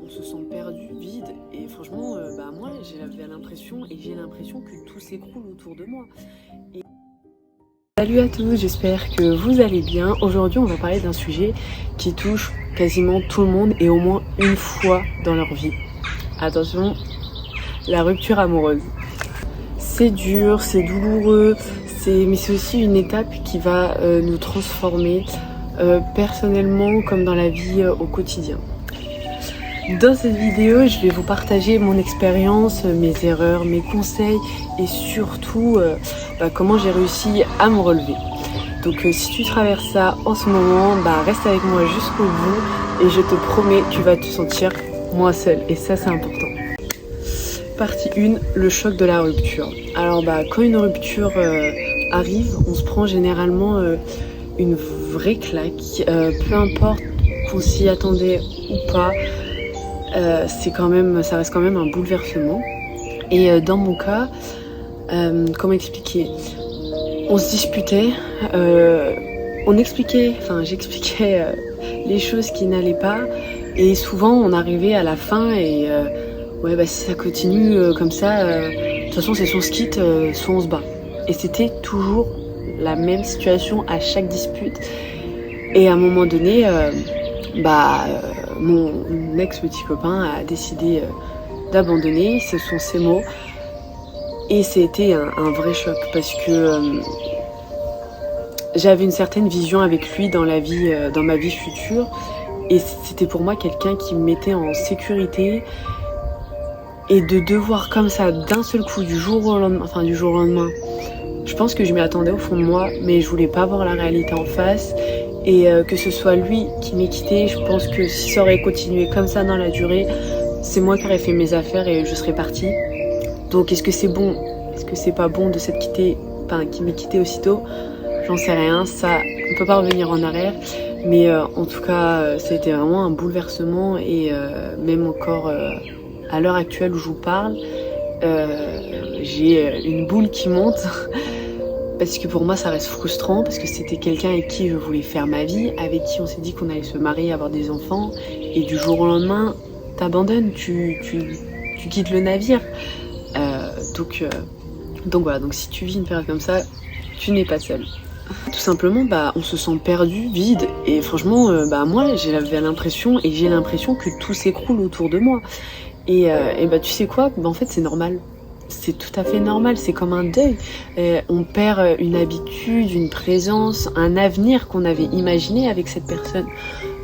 on se sent perdu, vide. Et franchement, moi, j'avais l'impression et j'ai l'impression que tout s'écroule autour de moi. Salut à tous, j'espère que vous allez bien. Aujourd'hui, on va parler d'un sujet qui touche quasiment tout le monde et au moins une fois dans leur vie. Attention, la rupture amoureuse. C'est dur, c'est douloureux, mais c'est aussi une étape qui va nous transformer personnellement comme dans la vie au quotidien. Dans cette vidéo, je vais vous partager mon expérience, mes erreurs, mes conseils et surtout comment j'ai réussi à me relever. Donc si tu traverses ça en ce moment, reste avec moi jusqu'au bout et je te promets, tu vas te sentir moins seule et ça c'est important. Partie 1, le choc de la rupture. Alors quand une rupture arrive, on se prend généralement une vraie claque, peu importe qu'on s'y attendait ou pas. Ça reste quand même un bouleversement. Et dans mon cas, comment expliquer ? On se disputait, j'expliquais les choses qui n'allaient pas, et souvent on arrivait à la fin et si ça continue comme ça, de toute façon c'est soit on se quitte, soit on se bat. Et c'était toujours la même situation à chaque dispute. Et à un moment donné, mon ex-petit copain a décidé d'abandonner, ce sont ses mots. Et c'était un vrai choc parce que j'avais une certaine vision avec lui dans ma vie future. Et c'était pour moi quelqu'un qui me mettait en sécurité. Et de devoir comme ça, d'un seul coup, du jour au lendemain, je pense que je m'y attendais au fond de moi, mais je voulais pas voir la réalité en face. Et que ce soit lui qui m'ait quitté, je pense que si ça aurait continué comme ça dans la durée, c'est moi qui aurais fait mes affaires et je serais partie. Donc est-ce que c'est bon ? Est-ce que c'est pas bon de s'être quitté, qu'il m'ait quitté aussitôt ? J'en sais rien, ça, on peut pas revenir en arrière. Mais en tout cas, ça a été vraiment un bouleversement et même encore à l'heure actuelle où je vous parle, j'ai une boule qui monte. Parce que pour moi ça reste frustrant, parce que c'était quelqu'un avec qui je voulais faire ma vie, avec qui on s'est dit qu'on allait se marier, avoir des enfants, et du jour au lendemain, t'abandonnes, tu quittes le navire. Donc voilà, donc si tu vis une période comme ça, tu n'es pas seule. Tout simplement, on se sent perdu, vide, et franchement, moi j'avais l'impression, et j'ai l'impression que tout s'écroule autour de moi. Et tu sais quoi, en fait c'est normal. C'est tout à fait normal, c'est comme un deuil. On perd une habitude, une présence, un avenir qu'on avait imaginé avec cette personne.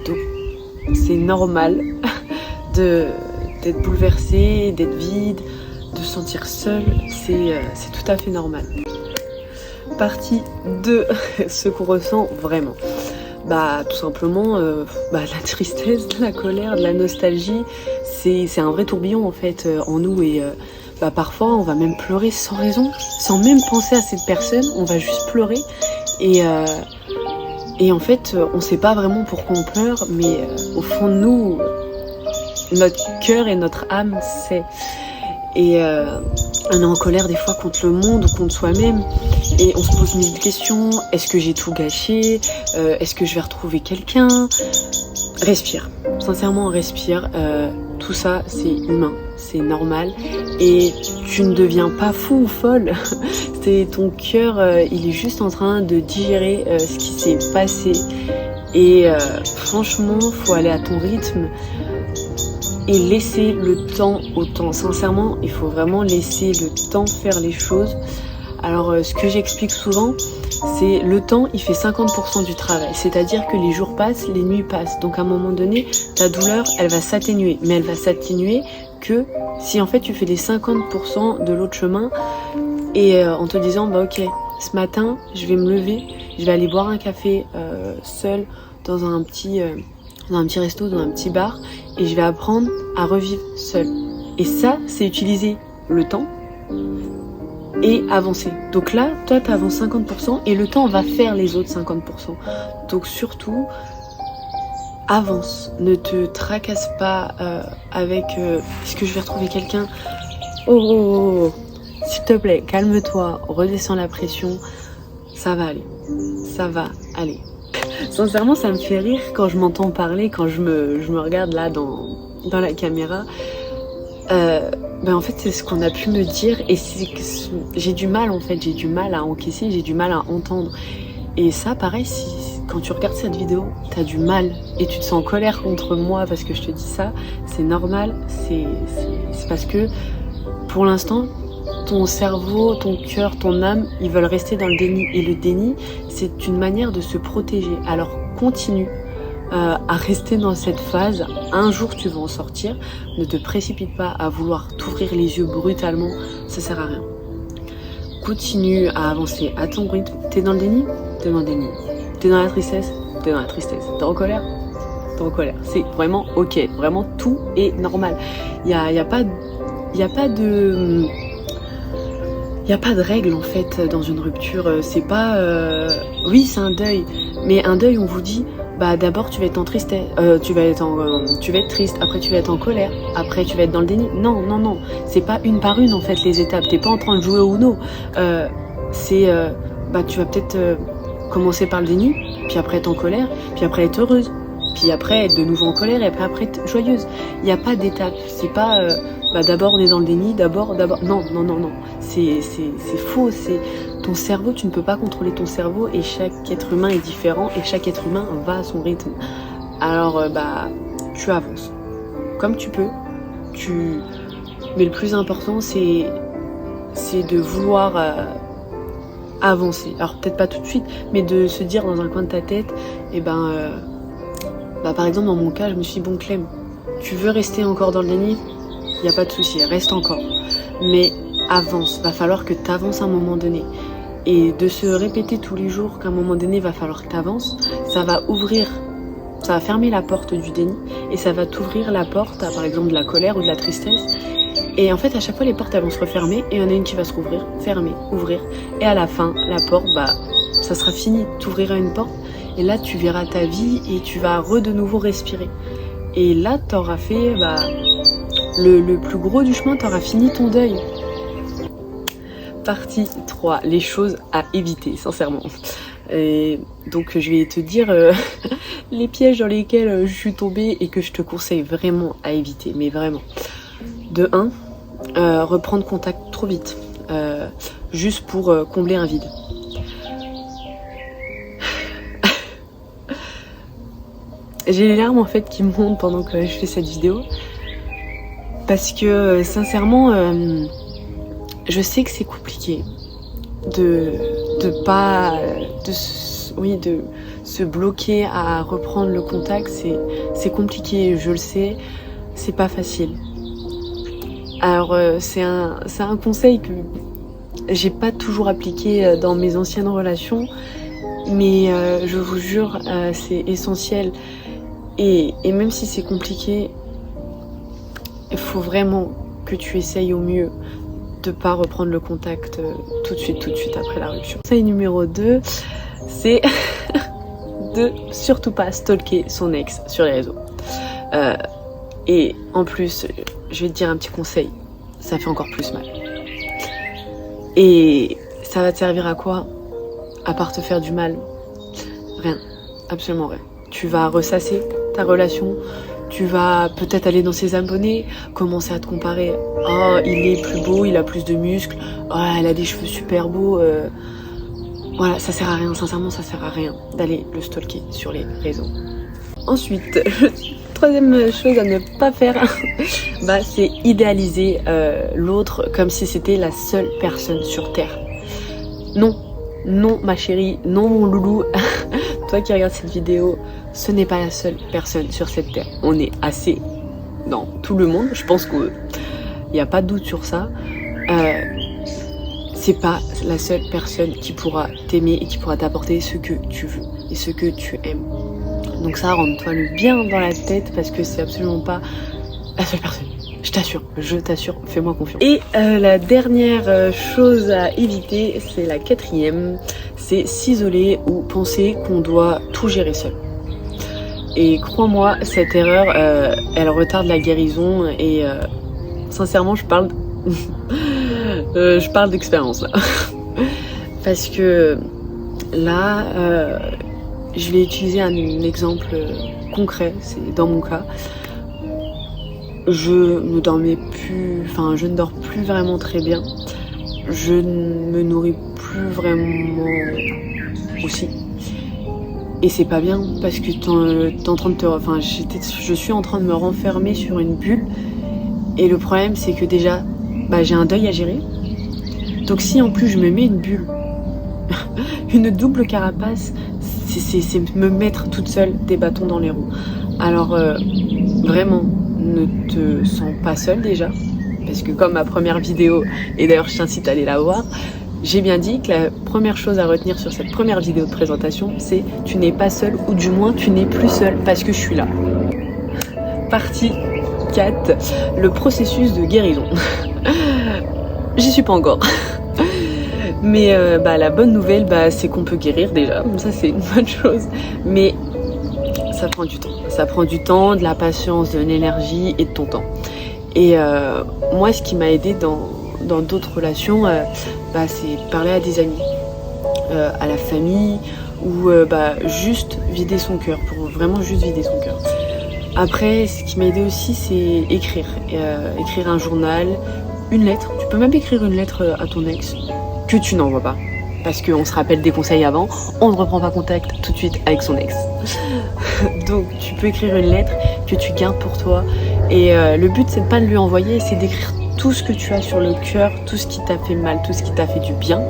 Donc c'est normal d'être bouleversé, d'être vide, de se sentir seul. C'est tout à fait normal. Partie 2, ce qu'on ressent vraiment. Tout simplement, la tristesse, de la colère, de la nostalgie. C'est un vrai tourbillon en fait en nous et parfois on va même pleurer sans raison, sans même penser à cette personne, on va juste pleurer et en fait on sait pas vraiment pourquoi on pleure, mais au fond de nous, notre cœur et notre âme sait. Et on est en colère des fois contre le monde ou contre soi-même et on se pose mille questions. Est-ce que j'ai tout gâché ? Est-ce que je vais retrouver quelqu'un ? Respire, sincèrement respire. Tout ça c'est humain, c'est normal et tu ne deviens pas fou ou folle. C'est ton cœur, il est juste en train de digérer ce qui s'est passé et franchement faut aller à ton rythme et laisser le temps au temps. Sincèrement, il faut vraiment laisser le temps faire les choses. Alors ce que j'explique souvent, c'est le temps il fait 50% du travail, c'est-à-dire que les jours passent, les nuits passent, donc à un moment donné ta douleur elle va s'atténuer, mais elle va s'atténuer que si en fait tu fais les 50% de l'autre chemin et en te disant ok, ce matin je vais me lever, je vais aller boire un café seul dans un petit resto, dans un petit bar et je vais apprendre à revivre seul. Et ça c'est utiliser le temps et avancer. Donc là, toi t'avances 50% et le temps va faire les autres 50%. Donc surtout, avance. Ne te tracasse pas avec est-ce que je vais retrouver quelqu'un ? Oh, s'il te plaît, calme-toi, redescends la pression, ça va aller. Ça va aller. Sincèrement, ça me fait rire quand je m'entends parler, quand je me regarde là dans dans la caméra, en fait c'est ce qu'on a pu me dire et c'est que j'ai du mal en fait, j'ai du mal à encaisser, j'ai du mal à entendre. Et ça pareil, quand tu regardes cette vidéo, t'as du mal et tu te sens en colère contre moi parce que je te dis ça, c'est normal, c'est parce que pour l'instant, ton cerveau, ton cœur, ton âme, ils veulent rester dans le déni. Et le déni, c'est une manière de se protéger. Alors continue à rester dans cette phase. Un jour, tu vas en sortir. Ne te précipite pas à vouloir t'ouvrir les yeux brutalement. Ça sert à rien. Continue à avancer à ton rythme. T'es dans le déni? T'es dans le déni. T'es dans la tristesse? T'es dans la tristesse. T'es en colère? T'es en colère. C'est vraiment ok. Vraiment, tout est normal. Il y a pas de règle en fait dans une rupture. C'est pas oui, c'est un deuil, mais un deuil on vous dit d'abord tu vas être en tristesse, tu vas être triste, après tu vas être en colère, après tu vas être dans le déni. Non, c'est pas une par une en fait les étapes. T'es pas en train de jouer au Uno. Tu vas peut-être commencer par le déni, puis après être en colère, puis après être heureuse, puis après être de nouveau en colère et après être joyeuse. Il n'y a pas d'étape. C'est pas d'abord on est dans le déni, d'abord. Non. C'est faux. C'est ton cerveau, tu ne peux pas contrôler ton cerveau et chaque être humain est différent et chaque être humain va à son rythme. Alors tu avances comme tu peux. Mais le plus important c'est de vouloir avancer. Alors peut-être pas tout de suite, mais de se dire dans un coin de ta tête, par exemple dans mon cas, je me suis dit bon Clem, tu veux rester encore dans le déni? Il n'y a pas de souci, reste encore. Mais avance, va falloir que tu avances à un moment donné. Et de se répéter tous les jours qu'à un moment donné, il va falloir que tu avances, ça va fermer la porte du déni et ça va t'ouvrir la porte à par exemple de la colère ou de la tristesse. Et en fait, à chaque fois, les portes elles vont se refermer et il y en a une qui va se rouvrir, fermer, ouvrir. Et à la fin, la porte, ça sera fini. Tu ouvriras une porte et là, tu verras ta vie et tu vas de nouveau respirer. Et là, tu auras fait le plus gros du chemin, tu auras fini ton deuil. Partie 3, les choses à éviter, sincèrement. Et donc, je vais te dire les pièges dans lesquels je suis tombée et que je te conseille vraiment à éviter, mais vraiment. De 1, reprendre contact trop vite, juste pour combler un vide. J'ai les larmes en fait qui montent pendant que je fais cette vidéo parce que sincèrement je sais que c'est compliqué de se bloquer à reprendre le contact. C'est compliqué, je le sais, c'est pas facile. Alors c'est un conseil que j'ai pas toujours appliqué dans mes anciennes relations, mais je vous jure c'est essentiel. Et même si c'est compliqué, il faut vraiment que tu essayes au mieux de pas reprendre le contact tout de suite après la rupture. Conseil numéro 2, c'est de surtout pas stalker son ex sur les réseaux. Et en plus, je vais te dire un petit conseil, ça fait encore plus mal. Et ça va te servir à quoi? À part te faire du mal? Rien, absolument rien. Tu vas ressasser ta relation, tu vas peut-être aller dans ses abonnés, commencer à te comparer. Oh, il est plus beau, il a plus de muscles, oh, elle a des cheveux super beaux. Voilà, ça sert à rien, sincèrement, ça sert à rien d'aller le stalker sur les réseaux. Ensuite, troisième chose à ne pas faire, c'est idéaliser l'autre comme si c'était la seule personne sur Terre. Non, ma chérie, non mon loulou, toi qui regardes cette vidéo, ce n'est pas la seule personne sur cette terre. On est assez dans tout le monde, je pense qu'il n'y a pas de doute sur ça. C'est pas la seule personne qui pourra t'aimer et qui pourra t'apporter ce que tu veux et ce que tu aimes. Donc ça, rentre-toi-le bien dans la tête parce que c'est absolument pas la seule personne. Je t'assure, fais-moi confiance. Et la dernière chose à éviter, c'est la 4e, c'est s'isoler ou penser qu'on doit tout gérer seul. Et crois-moi, cette erreur, elle retarde la guérison et sincèrement, je parle d'expérience là. Parce que là, je vais utiliser un exemple concret, c'est dans mon cas. je ne dormais plus, enfin je ne dors plus vraiment très bien. Je ne me nourris plus vraiment aussi. Et c'est pas bien parce que t'es en train de je suis en train de me renfermer sur une bulle. Et le problème c'est que déjà, j'ai un deuil à gérer. Donc si en plus je me mets une bulle, une double carapace, c'est me mettre toute seule des bâtons dans les roues. Alors vraiment, ne te sens pas seule déjà. Parce que comme ma première vidéo, et d'ailleurs je t'incite à aller la voir, j'ai bien dit que la première chose à retenir sur cette première vidéo de présentation, c'est tu n'es pas seule, ou du moins tu n'es plus seule parce que je suis là. Partie 4, le processus de guérison. J'y suis pas encore. Mais la bonne nouvelle, c'est qu'on peut guérir déjà, ça c'est une bonne chose. Mais ça prend du temps. Ça prend du temps, de la patience, de l'énergie et de ton temps. Et moi, ce qui m'a aidé dans d'autres relations, c'est parler à des amis, à la famille, ou juste vider son cœur, pour vraiment juste vider son cœur. Après, ce qui m'a aidé aussi, c'est écrire. Écrire un journal, une lettre. Tu peux même écrire une lettre à ton ex que tu n'envoies pas. Parce qu'on se rappelle des conseils avant, on ne reprend pas contact tout de suite avec son ex. Donc tu peux écrire une lettre que tu gardes pour toi. Et le but, c'est de pas de lui envoyer, c'est d'écrire tout ce que tu as sur le cœur, tout ce qui t'a fait mal, tout ce qui t'a fait du bien.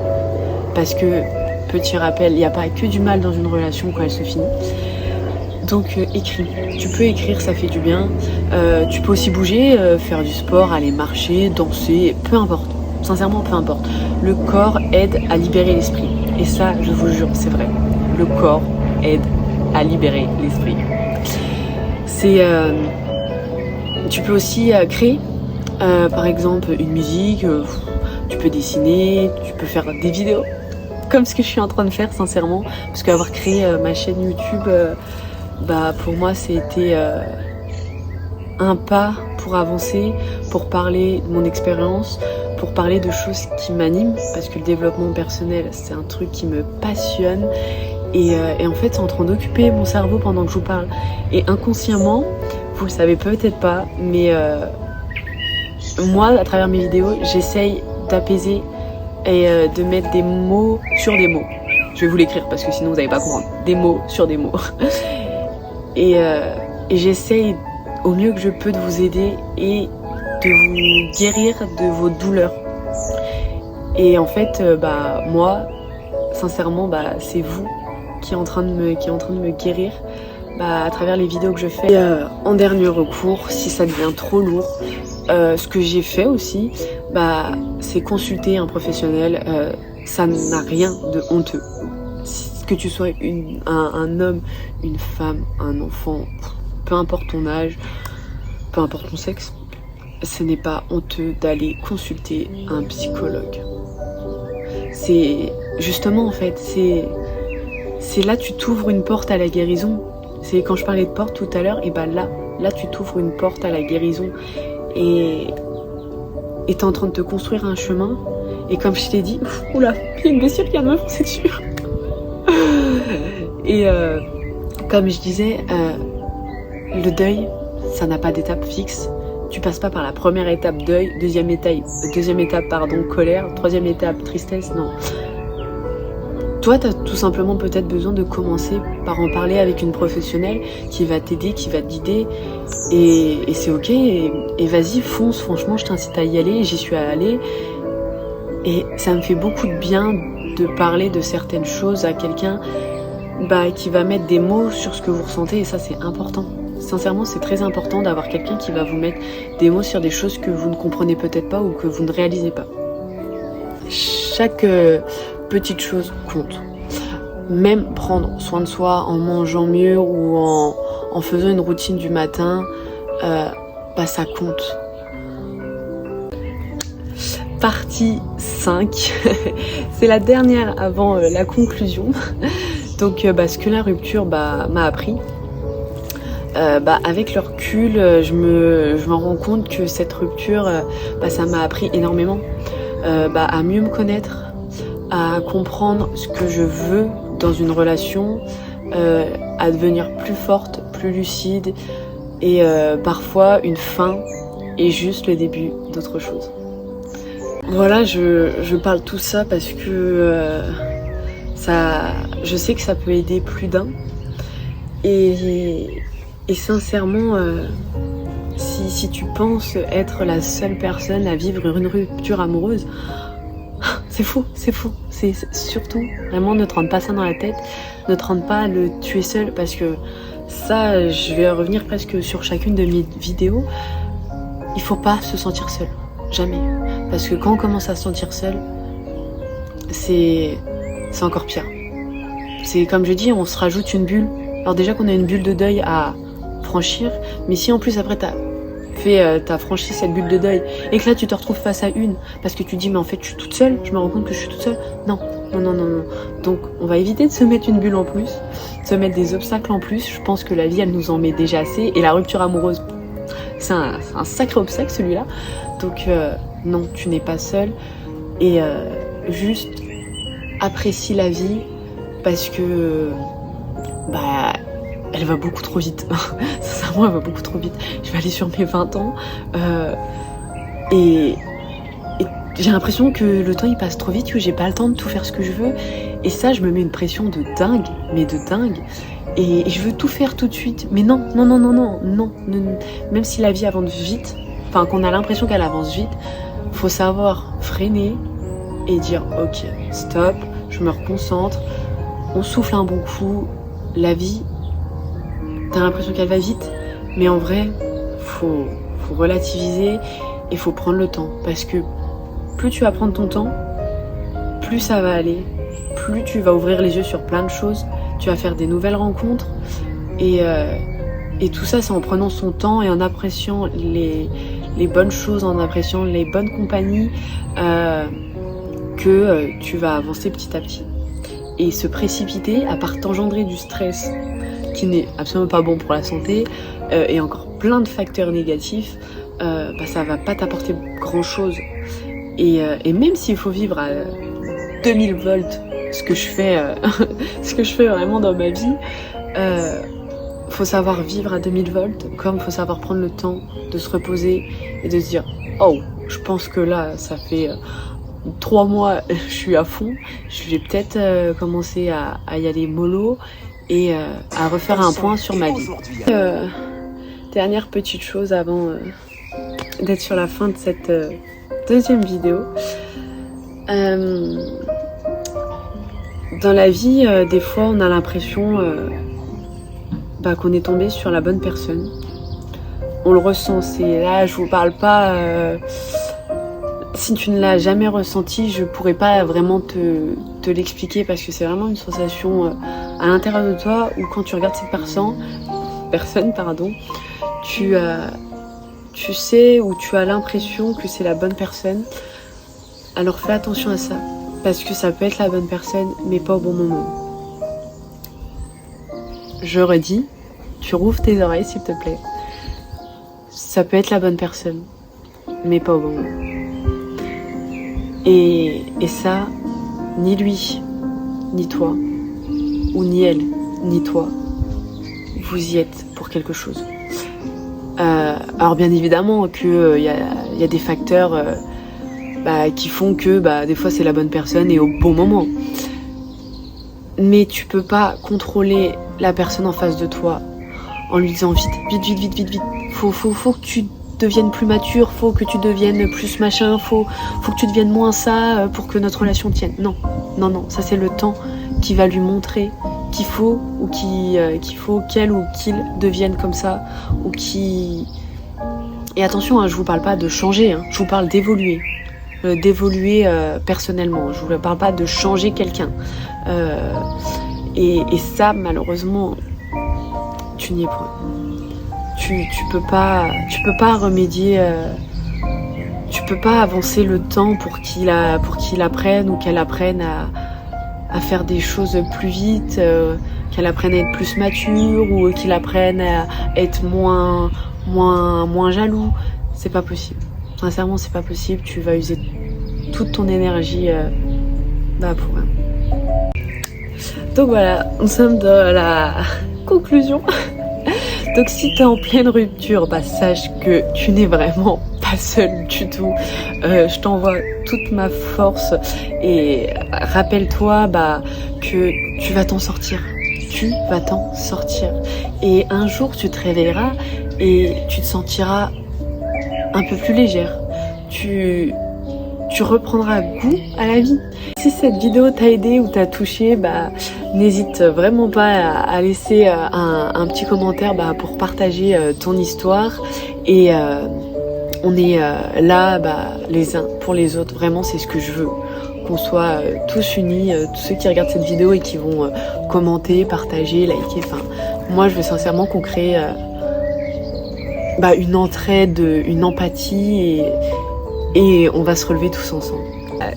Parce que, petit rappel, il n'y a pas que du mal dans une relation quand elle se finit. Donc écris. Tu peux écrire, ça fait du bien. Tu peux aussi bouger, faire du sport, aller marcher, danser, peu importe. Sincèrement, peu importe. Le corps aide à libérer l'esprit. Et ça, je vous jure, c'est vrai. Le corps aide à libérer l'esprit. Tu peux aussi créer, par exemple, une musique. Tu peux dessiner, tu peux faire des vidéos. Comme ce que je suis en train de faire, sincèrement. Parce qu'avoir créé ma chaîne YouTube, pour moi, c'était un pas pour avancer, pour parler de mon expérience, pour parler de choses qui m'animent, parce que le développement personnel, c'est un truc qui me passionne. Et en fait, c'est en train d'occuper mon cerveau pendant que je vous parle. Et inconsciemment, vous le savez peut-être pas, mais moi, à travers mes vidéos, j'essaye d'apaiser et de mettre des mots sur des mots. Je vais vous l'écrire parce que sinon vous n'allez pas comprendre. Des mots sur des mots. Et j'essaye au mieux que je peux de vous aider et de vous guérir de vos douleurs. Et en fait, moi, sincèrement, c'est vous qui est en train de me guérir à travers les vidéos que je fais. Et, en dernier recours, si ça devient trop lourd, ce que j'ai fait aussi, c'est consulter un professionnel. Ça n'a rien de honteux. Que tu sois un homme, une femme, un enfant, peu importe ton âge, peu importe ton sexe, ce n'est pas honteux d'aller consulter un psychologue. C'est justement, en fait, c'est là tu t'ouvres une porte à la guérison. C'est quand je parlais de porte tout à l'heure, et là tu t'ouvres une porte à la guérison et t'es en train de te construire un chemin. Et comme je t'ai dit, oula, il y a une blessure qui vient de me foncer dessus. Et comme je disais, le deuil, ça n'a pas d'étape fixe. Tu passes pas par la première étape deuil, deuxième étape colère, troisième étape tristesse, non. Toi, tu as tout simplement peut-être besoin de commencer par en parler avec une professionnelle qui va t'aider, qui va te guider. Et c'est ok, et vas-y, fonce, franchement, je t'incite à y aller, j'y suis allée. Et ça me fait beaucoup de bien de parler de certaines choses à quelqu'un qui va mettre des mots sur ce que vous ressentez, et ça c'est important. Sincèrement, c'est très important d'avoir quelqu'un qui va vous mettre des mots sur des choses que vous ne comprenez peut-être pas ou que vous ne réalisez pas. Chaque petite chose compte. Même prendre soin de soi en mangeant mieux ou en faisant une routine du matin, ça compte. Partie 5, c'est la dernière avant la conclusion. Donc ce que la rupture m'a appris, avec le recul, je me rends compte que cette rupture, ça m'a appris énormément à mieux me connaître, à comprendre ce que je veux dans une relation, à devenir plus forte, plus lucide, Et parfois, une fin est juste le début d'autre chose. Voilà, je parle tout ça parce que je sais que ça peut aider plus d'un. Et sincèrement, si tu penses être la seule personne à vivre une rupture amoureuse, c'est faux, c'est faux. C'est surtout, vraiment, ne te rende pas ça dans la tête, ne te rende pas le tuer seul, parce que ça, je vais revenir presque sur chacune de mes vidéos. Il faut pas se sentir seul, jamais. Parce que quand on commence à se sentir seul, c'est encore pire. C'est comme je dis, on se rajoute une bulle. Alors déjà qu'on a une bulle de deuil à franchir, mais si en plus après t'as franchi cette bulle de deuil et que là tu te retrouves face à une parce que tu dis mais en fait je suis toute seule, je me rends compte que je suis toute seule. Non. Donc on va éviter de se mettre une bulle en plus, de se mettre des obstacles en plus. Je pense que la vie elle nous en met déjà assez et la rupture amoureuse c'est un sacré obstacle celui-là. Donc non, tu n'es pas seule et juste apprécie la vie parce que elle va beaucoup trop vite. Sincèrement, elle va beaucoup trop vite. Je vais aller sur mes 20 ans. Et j'ai l'impression que le temps il passe trop vite, que j'ai pas le temps de tout faire ce que je veux. Et ça, je me mets une pression de dingue, mais de dingue. Et je veux tout faire tout de suite. Mais non. Même si la vie avance vite, enfin qu'on a l'impression qu'elle avance vite, faut savoir freiner et dire ok, stop, je me reconcentre, on souffle un bon coup. La vie, t'as l'impression qu'elle va vite, mais en vrai, faut relativiser et faut prendre le temps. Parce que plus tu vas prendre ton temps, plus ça va aller, plus tu vas ouvrir les yeux sur plein de choses, tu vas faire des nouvelles rencontres. Et tout ça, c'est en prenant son temps et en appréciant les bonnes choses, en appréciant les bonnes compagnies, que tu vas avancer petit à petit. Et se précipiter, à part t'engendrer du stress qui n'est absolument pas bon pour la santé, et encore plein de facteurs négatifs, ça va pas t'apporter grand chose. Et même s'il faut vivre à 2000 volts, ce que je fais vraiment dans ma vie, faut savoir vivre à 2000 volts, comme faut savoir prendre le temps de se reposer et de se dire oh, je pense que là ça fait 3 mois, je suis à fond, je vais peut-être commencer à y aller mollo et à refaire un point sur ma vie. Dernière petite chose avant d'être sur la fin de cette deuxième vidéo. Dans la vie, des fois on a l'impression qu'on est tombé sur la bonne personne. On le ressent, c'est là, je vous parle pas... Si tu ne l'as jamais ressenti, je pourrais pas vraiment te l'expliquer parce que c'est vraiment une sensation à l'intérieur de toi où quand tu regardes cette personne, tu sais ou tu as l'impression que c'est la bonne personne. Alors fais attention à ça parce que ça peut être la bonne personne mais pas au bon moment. Je redis, tu rouvres tes oreilles s'il te plaît. Ça peut être la bonne personne mais pas au bon moment. Et ça, ni lui, ni toi, ou ni elle, ni toi, vous y êtes pour quelque chose. Alors bien évidemment qu'il y a des facteurs qui font que des fois c'est la bonne personne et au bon moment. Mais tu peux pas contrôler la personne en face de toi en lui disant vite. Faut que tu deviennes plus mature, faut que tu deviennes plus machin, faut que tu deviennes moins ça pour que notre relation tienne. Non, ça c'est le temps qui va lui montrer qu'il faut ou qu'il faut qu'elle ou qu'il devienne comme ça ou qui. Et attention, je vous parle pas de changer, je vous parle d'évoluer, personnellement. Je vous parle pas de changer quelqu'un. Et ça malheureusement, tu n'y es pas. Tu peux pas remédier, tu peux pas avancer le temps pour qu'il apprenne ou qu'elle apprenne à faire des choses plus vite, qu'elle apprenne à être plus mature ou qu'il apprenne à être moins jaloux. C'est pas possible. Sincèrement, c'est pas possible. Tu vas user toute ton énergie pour rien. Donc voilà, nous sommes dans la conclusion Donc si t'es en pleine rupture, bah sache que tu n'es vraiment pas seule du tout. Je t'envoie toute ma force et rappelle-toi bah, que tu vas t'en sortir. Tu vas t'en sortir. Et un jour tu te réveilleras et tu te sentiras un peu plus légère. Tu reprendras goût à la vie. Si cette vidéo t'a aidé ou t'a touché, bah, n'hésite vraiment pas à laisser un petit commentaire bah, pour partager ton histoire. Et on est là bah, les uns pour les autres. Vraiment, c'est ce que je veux. Qu'on soit tous unis, tous ceux qui regardent cette vidéo et qui vont commenter, partager, liker. Enfin, moi, je veux sincèrement qu'on crée bah, une entraide, une empathie et on va se relever tous ensemble.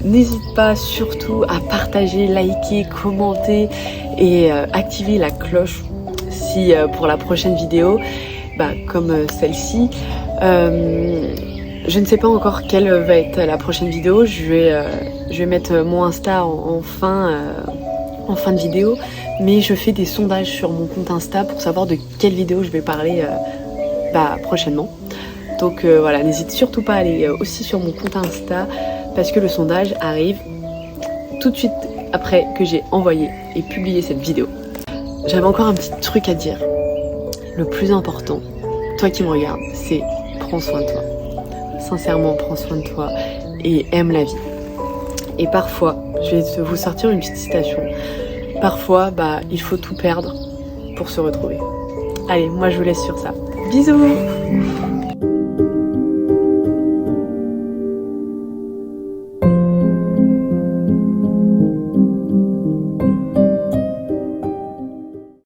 N'hésite pas surtout à partager, liker, commenter et activer la cloche si pour la prochaine vidéo, bah, comme celle-ci, je ne sais pas encore quelle va être la prochaine vidéo. Je vais mettre mon Insta en fin de vidéo, mais je fais des sondages sur mon compte Insta pour savoir de quelle vidéo je vais parler bah, prochainement. Donc voilà, n'hésite surtout pas à aller aussi sur mon compte Insta parce que le sondage arrive tout de suite après que j'ai envoyé et publié cette vidéo. J'avais encore un petit truc à dire. Le plus important, toi qui me regardes, c'est prends soin de toi. Sincèrement, prends soin de toi et aime la vie. Et parfois, je vais vous sortir une petite citation. Parfois, bah, il faut tout perdre pour se retrouver. Allez, moi je vous laisse sur ça. Bisous!